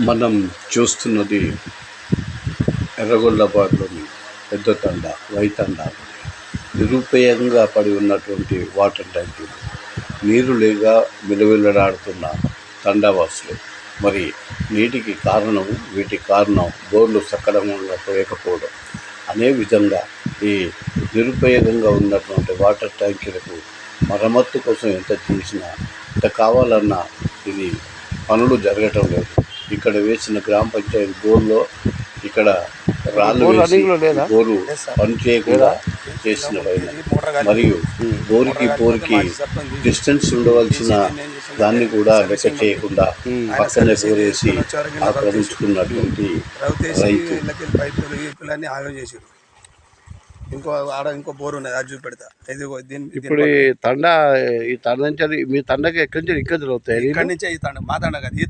మనం చూస్తున్నది ఎర్రగొండపాడులోని పెద్ద తండ వైతండ. నిరుపయోగంగా పడి ఉన్నటువంటి వాటర్ ట్యాంకులు, నీరు లేక విలువిల్లడాడుతున్న తండావాసులు. మరి నీటికి కారణం, వీటికి కారణం బోర్లు సక్రమంగా పోయకపోవడం. అనే విధంగా ఈ నిరుపయోగంగా ఉన్నటువంటి వాటర్ ట్యాంకులకు మరమ్మత్తు కోసం ఎంత చేసినా, ఎంత కావాలన్నా ఇది పనులు జరగటం లేదు. ఇక్కడ వేసిన గ్రామ పంచాయతీ బోర్లో ఇక్కడ రాళ్ళు వేసి బోరు పని చేయకుండా చేసిన మరియు బోరుకి డిస్టెన్స్ ఉండవలసిన దాన్ని కూడా లెక్క చేయకుండా పక్కనే బోరేసి ఆక్రమించుకున్నటువంటి రైతు. ఇంకో బోర్ ఉన్నది, అది చూపెడతా. ఇప్పుడు ఈ తండ నుంచి మీ తండకి ఎక్కడి నుంచి ఇక్కడ అవుతాయి? ఇక్కడి నుంచే ఈ తండ, మా తండ కాదు, ఈ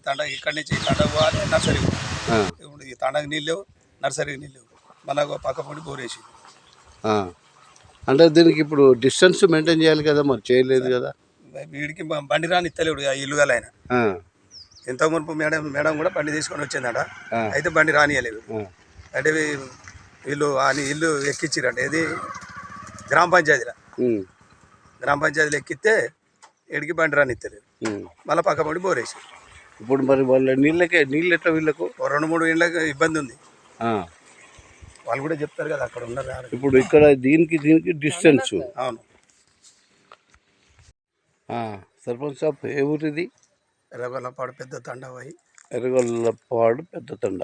తండ ఇక్కడి నుంచి ఈ తండ పోవాలి, నర్సరీ. ఇప్పుడు ఈ తండకి నీళ్ళు లేవు, నర్సరీకి నీళ్ళు లేవు, మళ్ళీ పక్క పొడి బోర్ వేసి. అంటే దీనికి ఇప్పుడు డిస్టెన్స్ మెయింటైన్ చేయాలి కదా, మరి చేయలేదు కదా. వీడికి బండి రాని ఇస్తలేడు ఇల్లు గల ఆయన. ఇంత మునుపు మేడం కూడా బండి తీసుకొని వచ్చిందట, అయితే బండి రానియలేదు. అంటే వీళ్ళు ఇల్లు ఎక్కించారంట, ఏది గ్రామ పంచాయతీలో. గ్రామ పంచాయతీలో ఎక్కిస్తే ఎడికి బండి రానిస్తలేదు, మళ్ళీ పక్క పడి బోరేసి. ఇప్పుడు మరి వాళ్ళ నీళ్ళు ఎట్లా వీళ్ళకు 2-3 ఇళ్ళకి ఇబ్బంది ఉంది. వాళ్ళు కూడా చెప్తారు కదా అక్కడ ఉన్నారు. ఇప్పుడు ఇక్కడ దీనికి డిస్టెన్స్. అవును. సర్పంచ్ సాబ్, ఏ ఊరిది? ఎర్రగొల్లపాడు పెద్ద తండ. ఎర్రగొల్లపాడు పెద్ద తండ.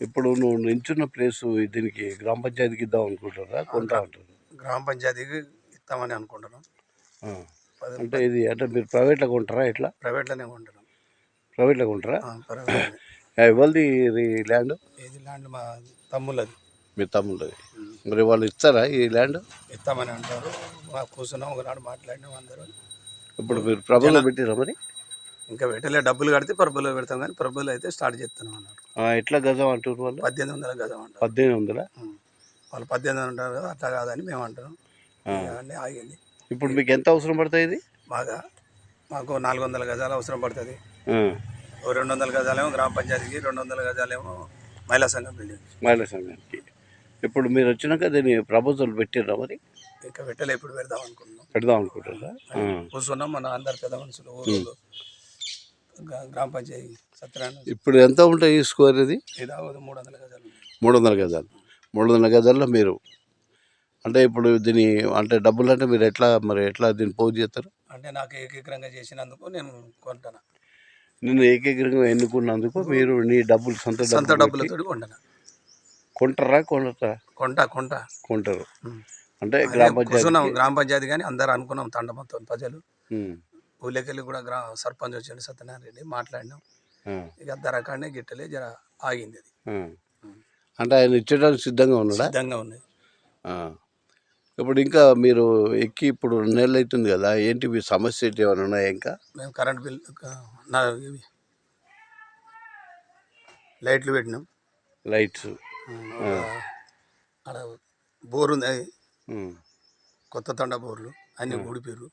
ఇప్పుడు నువ్వు నించున్న ప్లేసు దీనికి గ్రామ పంచాయతీకి ఇద్దాం అనుకుంటారా, కొంటా అంటారు? గ్రామ పంచాయతీకి ఇస్తామని అనుకుంటున్నాం. అంటే ఇది అంటే మీరు ప్రైవేట్లో కొంటారా? ఎట్లా? ప్రైవేట్లోనే కొంటున్నాం. ప్రైవేట్లో కొంటారా? ఎవరిది ల్యాండ్? ఇది ల్యాండ్ మా తమ్ముళ్ళది. మీ తమ్ముళ్ళది. మరి వాళ్ళు ఇస్తారా ఈ ల్యాండ్? ఇస్తామని అంటారు. కూర్చున్నాం, ఒకనాడు మాట్లాడినాం అందరూ. ఇప్పుడు మీరు ప్రభుత్వం పెట్టిరా? మరి ఇంకా పెట్టలే, డబ్బులు కడితే ప్రభులో పెడతాం, కానీ ప్రభులో అయితే స్టార్ట్ చేస్తున్నాం అన్నారు. ఎట్లా గజం అంటారు వాళ్ళు? 1800 గజం అంటారు. 1800? వాళ్ళు 1800 అంటారు కదా, అట్లా కాదని మేము అంటాం. ఆగింది. ఇప్పుడు మీకు ఎంత అవసరం పడుతుంది ఇది? మాకు 400 గజాలు అవసరం పడుతుంది. 200 గజాలేమో గ్రామ పంచాయతీకి, 200 గజాలేమో మహిళా సంఘం బిల్డింగ్. మహిళా సంఘానికి. ఇప్పుడు మీరు వచ్చినాక దీన్ని ప్రపోజల్ పెట్టిర్రా? మరి ఇంకా పెట్టలే, ఇప్పుడు పెడదాం అనుకుంటారా? కూర్చున్నాం మన అందరు పెద్ద మనుషులు, ఊరు గ్రామ పంచాయతీ సత్యనారాయణ. ఇప్పుడు ఎంత ఉంటాయి ఈ స్క్వేర్? ఇది 300 గజాలు. 300 గజాలు. 300 గజాల్లో మీరు అంటే ఇప్పుడు దీని అంటే డబ్బులు అంటే మీరు ఎట్లా దీన్ని పోగు చేస్తారు? అంటే నాకు ఏకీకరంగా చేసినందుకు నేను కొంటాను. నేను ఏకీకరంగా ఎన్నుకున్నందుకు మీరు నీ డబ్బులు సొంత డబ్బులతో కొంటాను. కొంటారా? కొంటారు. అంటే గ్రామ పంచాయతీ కానీ అందరు అనుకున్నాం, తండ మొత్తం ప్రజలు. ఊళ్ళకెళ్ళి కూడా సర్పంచ్ వచ్చాడు సత్యనారాయణ రెడ్డి, మాట్లాడినాం. ఇక ధరకాడనే గిట్టలే, జర ఆగింది అది. అంటే ఆయన ఇచ్చేటానికి సిద్ధంగా ఉన్నాయి. ఇప్పుడు ఇంకా మీరు ఎక్కి ఇప్పుడు 2 నెలలు అవుతుంది కదా, ఏంటి మీ సమస్య ఏంటి, ఏమైనా ఉన్నాయా? ఇంకా మేము కరెంట్ బిల్, లైట్లు పెట్టినాం. లైట్స్, అక్కడ బోర్ ఉంది, కొత్త తండ బోర్లు అన్ని ఊడిపోయారు,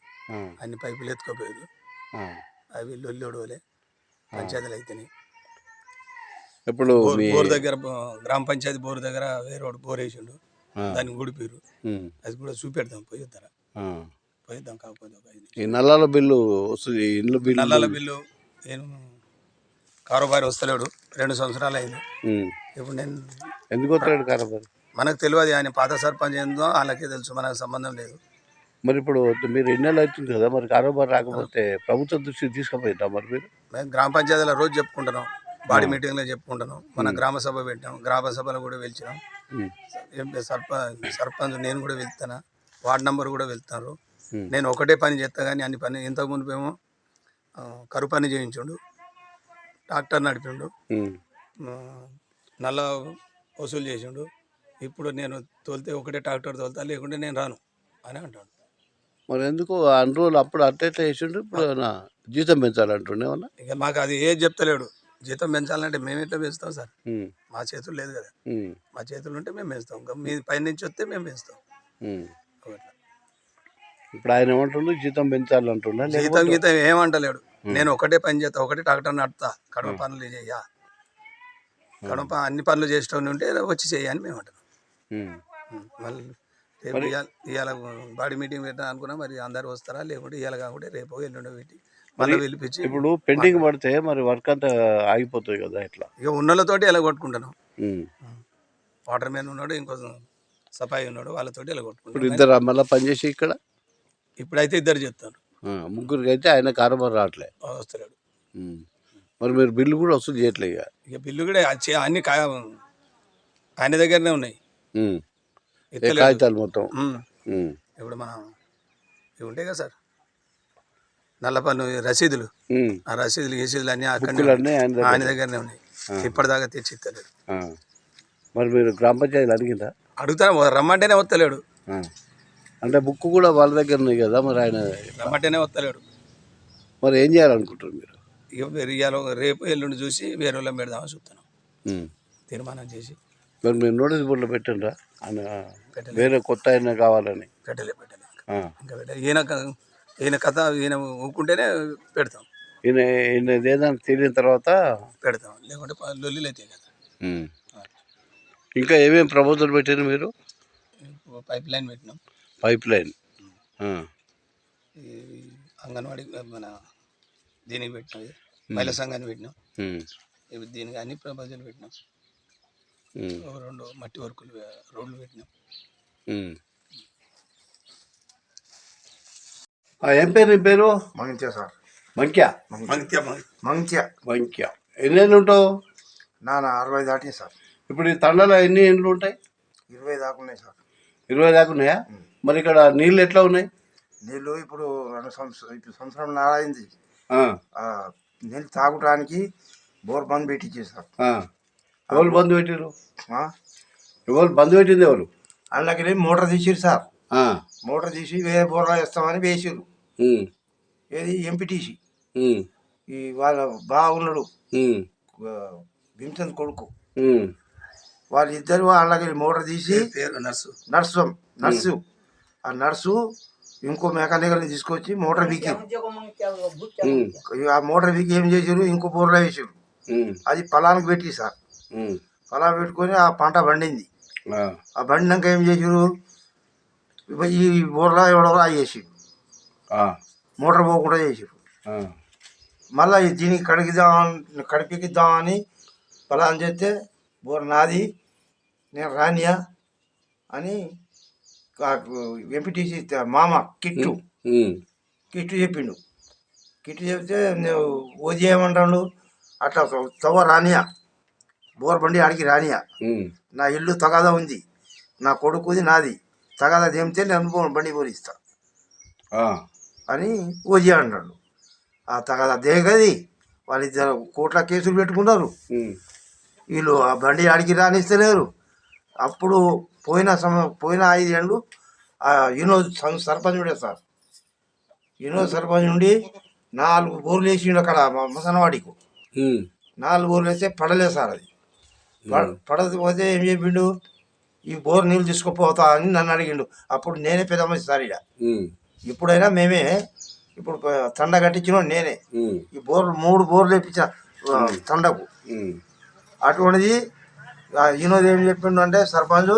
అన్ని పైపులు ఎత్తుకోపోయారు. అవి లొల్లి పంచాయతీలు అయితేనే. ఇప్పుడు బోర్ దగ్గర, గ్రామ పంచాయతీ బోర్ దగ్గర వేరే బోర్ వేసిండు, దాన్ని ఊడిపోయారు. అది కూడా చూపెడతాం, పోయిద్దాం. కాకపోతే ఈ నల్లాల బిల్లు వస్తుంది, నల్లాల బిల్లు నేను కారోబారి వస్తలేడు, 2 సంవత్సరాలు అయింది. ఇప్పుడు నేను ఎందుకు వస్తలేడు కారోబారి? మనకు తెలియదు, ఆయన పాత సర్పంచ్ ఏందో వాళ్ళకే తెలుసు, మనకు సంబంధం లేదు. మరి ఇప్పుడు మీరు 2 నెలలు అవుతుంది కదా, మరి కారోబార్ రాకపోతే ప్రభుత్వం దృష్టికి తీసుకుపోయిందా? మరి మేము గ్రామ పంచాయతీలో రోజు చెప్పుకుంటున్నాం, బాడీ మీటింగ్లో చెప్పుకుంటున్నాం, మన గ్రామ సభ పెట్టాం, గ్రామ సభలో కూడా వెళ్తున్నాం. సర్పంచ్ నేను కూడా వెళ్తాను, వార్డు నంబర్ కూడా వెళ్తున్నారు. నేను ఒకటే పని చేస్తా, కానీ అన్ని పని. ఇంతకు ముందుకేమో కరువు పని చేయించుండు, ట్రాక్టర్ నడిపిండు, నల్ల వసూలు చేసిండు. ఇప్పుడు నేను తోలితే ఒకటే ట్రాక్టర్ తోలుతా, లేకుంటే నేను రాను అని అంటాడు. మరి ఎందుకు అన్ని రోజులు అప్పుడు అట్లా చేసిండు, ఇప్పుడు జీతం పెంచాలంటుండే ఏమన్నా? ఇక మాకు అది ఏది చెప్తలేడు. జీతం పెంచాలంటే మేము ఎట్లా పెంచుతాం సార్? మా చేతులు లేదు కదా, మా చేతులు ఉంటే మేము పెంచుతాం, మీ పై నుంచి వస్తే మేము పెంచుతాం. ఇప్పుడు ఆయన ఏమంటుండు, జీతం పెంచాలంటున్నా? జీతం ఏమంటలేడు. నేను ఒకటే పని చేస్తా, ఒకటే ట్రాక్టర్ నడుపుతా, కడమ పనులు చెయ్యా, కడమ అన్ని పనులు చేసేటోని ఉంటే వచ్చి చెయ్యని మేము అంటాం. మళ్ళీ రేపు ఇవాళ బాడీ మీటింగ్ పెట్టా అనుకున్నా, మరి అందరు వస్తారా లేకుంటే ఇవాళ కాకుంటే రేపు ఎల్లుండో పెట్టి మళ్ళీ పిలిపించి ఇప్పుడు పెండింగ్ పడితే మరి వర్క్ అంతా ఆగిపోతుంది కదా ఇట్లా. ఇక ఉన్నోళ్ళతోటి ఎలా కొట్టుకుంటాను. వాటర్ మ్యాన్ ఉన్నాడు, ఇంకో సఫాయి ఉన్నాడు, వాళ్ళతోటి ఎలా ఇప్పుడు కొట్టుకుంటాను. ఇద్దరు మళ్ళీ పనిచేసి ఇక్కడ ఇప్పుడైతే ఇద్దరు చెప్తారు, ముగ్గురికి అయితే ఆయన కారోబార్ రావట్లే. వస్తలేడు. మరి మీరు బిల్లు కూడా వసూలు చేయట్లే ఇక బిల్లు కూడా అన్ని ఆయన దగ్గరనే ఉన్నాయి కాగితాలు మొత్తం. ఇప్పుడు మనం ఇవి ఉంటాయి కదా సార్, నల్ల పన్ను రసీదులు, ఆ రసీదులు గీసీదులు అన్నీ అక్కడ ఆయన దగ్గరనే ఉన్నాయి. ఇప్పటిదాకా తెచ్చి ఇస్తలేడు. మరి మీరు గ్రామ పంచాయతీలు అడిగిందా? అడుగుతాను, రమ్మంటేనే వస్తలేడు. అంటే బుక్ కూడా వాళ్ళ దగ్గర ఉన్నాయి కదా, మరి ఆయన రమ్మంటేనే వస్తలేడు. మరి ఏం చేయాలనుకుంటారు మీరు? ఇక రేపు ఎల్లుండి చూసి వేరే వాళ్ళని పెడదామని చూస్తాను, తీర్మానం చేసి. మరి మీరు నోటీస్ బోర్డులో పెట్టండి ఆయన వేరే కొత్త ఆయన కావాలని. పెట్టలే ఇంకా పెట్టలే. ఈయన కథ ఈయన ఊకుంటేనే పెడతాం. ఈయన ఏదైనా తెలియని తర్వాత పెడతాం, లేకుంటే లొల్లిలు అవుతాయి కదా. ఇంకా ఏమేమి ప్రపోజల్ పెట్టారు మీరు? పైప్ లైన్ పెట్టినాం. పైప్ లైన్, అంగన్వాడీ మన దీనికి పెట్టినాం, మహిళా సంఘాన్ని పెట్టినాం. ఇప్పుడు దీనికి అన్ని ప్రపోజల్ పెట్టినాం. 2 మట్టి వర్కులు రోడ్లు పెట్టినాం. ఏం పేరు నీ పేరు? మంచిగా సార్. మంక్యా. మంక్యా ఎన్ని ఏళ్ళు ఉంటావు? నా 60 దాటి సార్. ఇప్పుడు ఈ తండలో ఎన్ని ఏళ్ళు ఉంటాయి? 20 దాకా ఉన్నాయి సార్. 20 దాకా ఉన్నాయా? మరి ఇక్కడ నీళ్ళు ఎట్లా ఉన్నాయి? నీళ్ళు ఇప్పుడు 2 సంవత్సరం నారైంది. నీళ్ళు తాగడానికి బోర్ బంద్ పెట్టించారు సార్. ఎవరు బంద్ పెట్టారు? ఎవరు బంద్ పెట్టింది? ఎవరు? అందులోకి మోటార్ తీసిరు సార్. మోటార్ తీసి వేరే బోర్లో వేస్తామని వేసారు. ఏది ఎంపీటీసీ ఈ వాళ్ళ బాగున్నాడు, భీమచంద్ కొడుకు, వాళ్ళిద్దరు వాళ్ళకి మోటార్ తీసి నర్సు ఆ నర్సు ఇంకో మెకానికల్ని తీసుకొచ్చి మోటార్ బిక్కారు. ఆ మోటార్ బిక్కి ఏం చేసారు, ఇంకో బోర్లో వేసారు. అది పొలానికి పెట్టి సార్, పొలానికి పెట్టుకొని ఆ పంట పండింది. ఆ పండినాక ఏం చేసారు, ఈ బోర్లో ఎవడో వేసారు, మోటార్ పోకుండా చేసారు. మళ్ళీ దీనికి కడిపిద్దామని పొలాన్ని చేస్తే బోర్ నాది, నేను రానియా అని ఎంపీటీసీ మామ కిట్టు చెప్పిండు. కిట్టు చెప్తే నువ్వు ఓ చేయమంటాడు, అట్లా తవ్వ రానియా, బోర్ బండి ఆడికి రానియా, నా ఇల్లు తగాదా ఉంది, నా కొడుకుది నాది, తగాదా దేమితే నేను బండి పోలిస్తా అని ఓజీ అంటాడు. ఆ తగాదా దేగది వాళ్ళిద్దరు కోట్ల కేసులు పెట్టుకున్నారు. వీళ్ళు ఆ బండి ఆడికి రానిస్తలేరు. అప్పుడు పోయిన 5 ఏళ్ళు వినోద్ సర్పంచ్ ఉండే సార్. వినోద్ సర్పంచ్ నుండి 4 బోర్లు వేసిండు అక్కడ మసనవాడికి. 4 బోర్లు వేస్తే పడలేదు సార్. అది పడకపోతే ఏం చెప్పిండు, ఈ బోర్ నీళ్ళు తీసుకుపోతా అని నన్ను అడిగిండు. అప్పుడు నేనే పెద్ద మనిషి సార్ ఇక. ఇప్పుడైనా మేమే, ఇప్పుడు తండ కట్టించిన నేనే. ఈ బోర్లు 3 బోర్లు వేయించిన తండకు. అటువంటిది వినోద్ ఏం చెప్పిండు అంటే, సర్పంచ్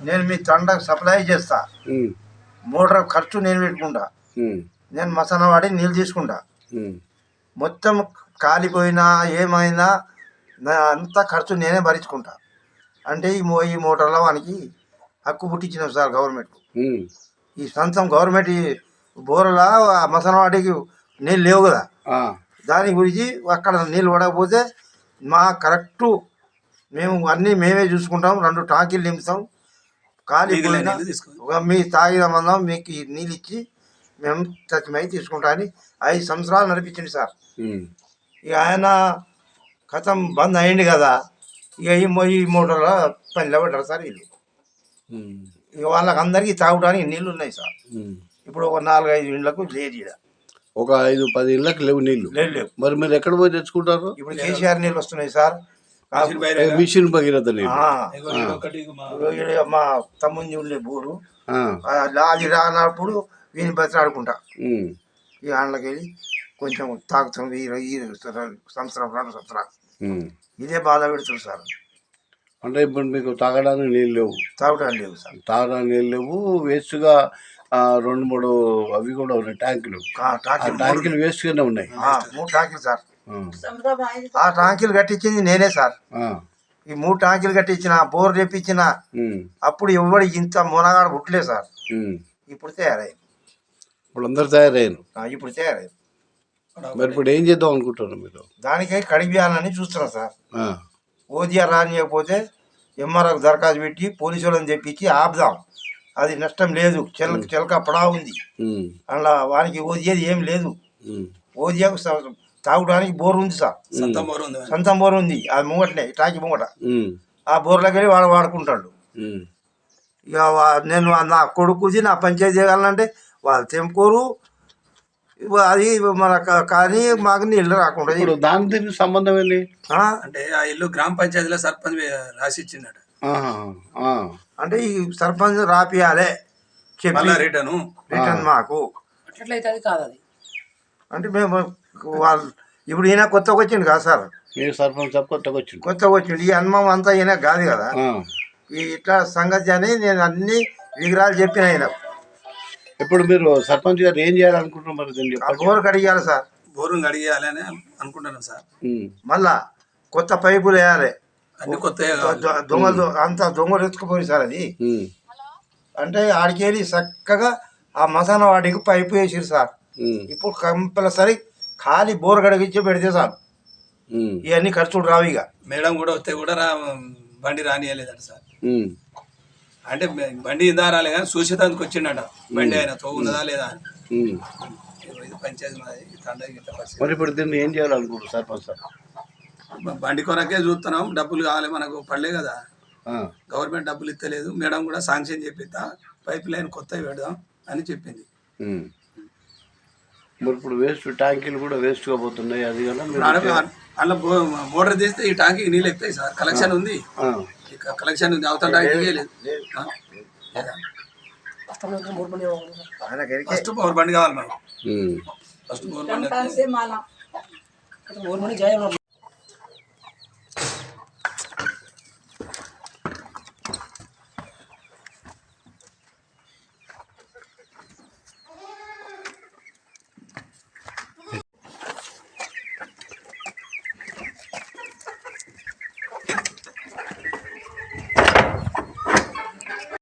నేను మీ తండకు సప్లై చేస్తా, మోటార్ ఖర్చు నేను పెట్టుకుంటా, నేను మసాలా వాడి నీళ్ళు తీసుకుంటా, మొత్తం కాలిపోయినా ఏమైనా అంతా ఖర్చు నేనే భరించుకుంటా అంటే ఈ మోటార్లో వానికి హక్కు పుట్టించినాం సార్ గవర్నమెంట్. ఈ సొంతం గవర్నమెంట్ బోర్లా మసాలా వాటికి నీళ్ళు లేవు కదా, దాని గురించి అక్కడ నీళ్ళు పడకపోతే మా కరెక్టు మేము అన్నీ మేమే చూసుకుంటాం. 2 టాంకీలు నింపుతాం, కాలిపోయినా మీ తాగిన మందం మీకు నీళ్ళు ఇచ్చి మేము చచ్చిమై తీసుకుంటాం అని 5 సంవత్సరాలు నడిపించింది సార్. ఇక ఆయన కథం బంద్ అయ్యింది కదా, ఇక ఈ మోటార్లో పనిలో పడ్డారు సార్ వీళ్ళు. ఇక వాళ్ళకి అందరికీ తాగడానికి నీళ్ళు ఉన్నాయి సార్. ఇప్పుడు ఒక 4-5 ఇళ్ళకు లేదు, ఇక్కడ ఒక 5-10 ఇళ్ళకి లేవు నీళ్ళు. లేవు. మరి మీరు ఎక్కడ పోయి తెచ్చుకుంటారు? ఇప్పుడు కేసీఆర్ నీళ్ళు వస్తున్నాయి సార్, మిషన్ భగీరథ నీళ్ళు. మా తమ్ముంది ఉండే బోరు, అది రానప్పుడు వీని బతి ఆడుకుంటా ఈ ఆళ్ళకి వెళ్ళి కొంచెం తాగుతాం ఈ సంవత్సరం 2 సంవత్సరాలు ఉమ్. ఇదే బాధ పెడుతుంది సార్. అంటే ఇప్పుడు మీకు తాగడానికి నీళ్ళు లేవు, తాగడానికి లేవు సార్. తాగడానికి నీళ్ళు లేవు, వేస్ట్గా 2-3 అవి కూడా ఉన్నాయి ట్యాంకులు. ఆ ట్యాంకులు వేస్ట్గానే ఉన్నాయి. 3 ట్యాంకులు సార్. ఆ ట్యాంకులు కట్టించింది నేనే సార్. ఈ 3 ట్యాంకులు కట్టించిన, బోర్ తెప్పించిన. అప్పుడు ఎవడు ఇంత మునగాడు పుట్టలే సార్. ఇప్పుడు తయారైంది. ఇప్పుడు అందరు తయారయ్యారు. ఇప్పుడు తయారైంది. మరి ఇప్పుడు ఏం చేద్దాం అనుకుంటున్నారు మీరు? దానికై కడిపియాలని చూస్తున్నాం సార్. ఓదిఆర్ రానియకపోతే ఎంఆర్ఓకి దరఖాస్తు పెట్టి పోలీసు వాళ్ళని తెప్పించి ఆపుదాం. అది నష్టం లేదు. చిలక పడా ఉంది అందులో, వానికి ఓదియేది ఏం లేదు. ఓదియాకు తాగడానికి బోర్ ఉంది సార్, సొంతం బోర్ ఉంది. అది ముంగటనే టాకి ముంగట. ఆ బోర్లోకి వెళ్ళి వాడు వాడుకుంటాడు. ఇక నేను నా కొడుకుది నా పంచాయతీ చేయాలంటే వాళ్ళు తెంపుకోరు. అది మన కానీ మాకు నీళ్ళు రాకుండా. ఇప్పుడు దానికి సంబంధం ఏంటి అంటే ఆ ఇల్లు గ్రామ పంచాయతీలో సర్పంచ్ రాసి ఇచ్చిన్నాడు. అంటే ఈ సర్పంచ్ రాపియాలే చెప్పి రిటర్న్ మాకు. అట్లయితే అది కాదు. అది అంటే మేము వాళ్ళు ఇప్పుడు ఈయన కొత్తగా వచ్చిండు కదా సార్. మీరు సర్పంచ్ కొత్తగా వచ్చిండు. ఈ అనుభవం అంతా ఈయన కాదు కదా. ఈ ఇట్లా సంగతి అని నేను అన్ని విగ్రహాలు చెప్పిన ఆయన. ఇప్పుడు మీరు సర్పంచ్ గారు ఏం చేయాలనుకుంటున్నారు మరి? బోర్ కడిగాలి సార్. బోరు కడిగేయాలి అని అనుకుంటున్నాను సార్. మళ్ళా కొత్త పైపులు వేయాలి. అన్ని కొత్త దొంగలు అంతా దొంగలు ఎత్తుకుపోయి సార్. అది అంటే ఆడికెళ్ళి చక్కగా ఆ మసాలా వాటికి పైపు వేసిరు సార్. ఇప్పుడు కంపల్సరీ ఖాళీ బోర్ కడిగించి పెడితే సార్ ఇవన్నీ ఖర్చులు రావు. ఇక మేడం కూడా వస్తే కూడా బండి రానియలేదంట సార్. అంటే బండి ఇందా రాలే కానీ చూసేదానికి వచ్చిండట బండి ఆయన తో ఉన్నదా లేదా అని. ఇది పంచాయతీ మరి ఇప్పుడు దీన్ని ఏం చేయాలనుకుంటారు సర్పంచ్ సార్? బండి కొరకే చూస్తున్నాం, డబ్బులు కావాలి మనకు పడలే కదా, గవర్నమెంట్ డబ్బులు ఇస్తలేదు. మేడం కూడా శాంక్షన్ చేపిస్తా, పైప్ లైన్ కొత్తవి పెడదాం అని చెప్పింది. మరి ఇప్పుడు వేస్ట్ ట్యాంకీలు కూడా వేస్ట్గా పోతున్నాయి. అది అలా బోర్డర్ తీస్తే ఈ ట్యాంకీకి నీళ్ళు ఎక్కుతాయి సార్. కలెక్షన్ ఉంది, కలెక్షన్ ఉంది. అవతల ట్యాంకీకే లేదు. ఫస్ట్ పవర్ బండి కావాలి మనకు. ఫస్ట్ పవర్ బండి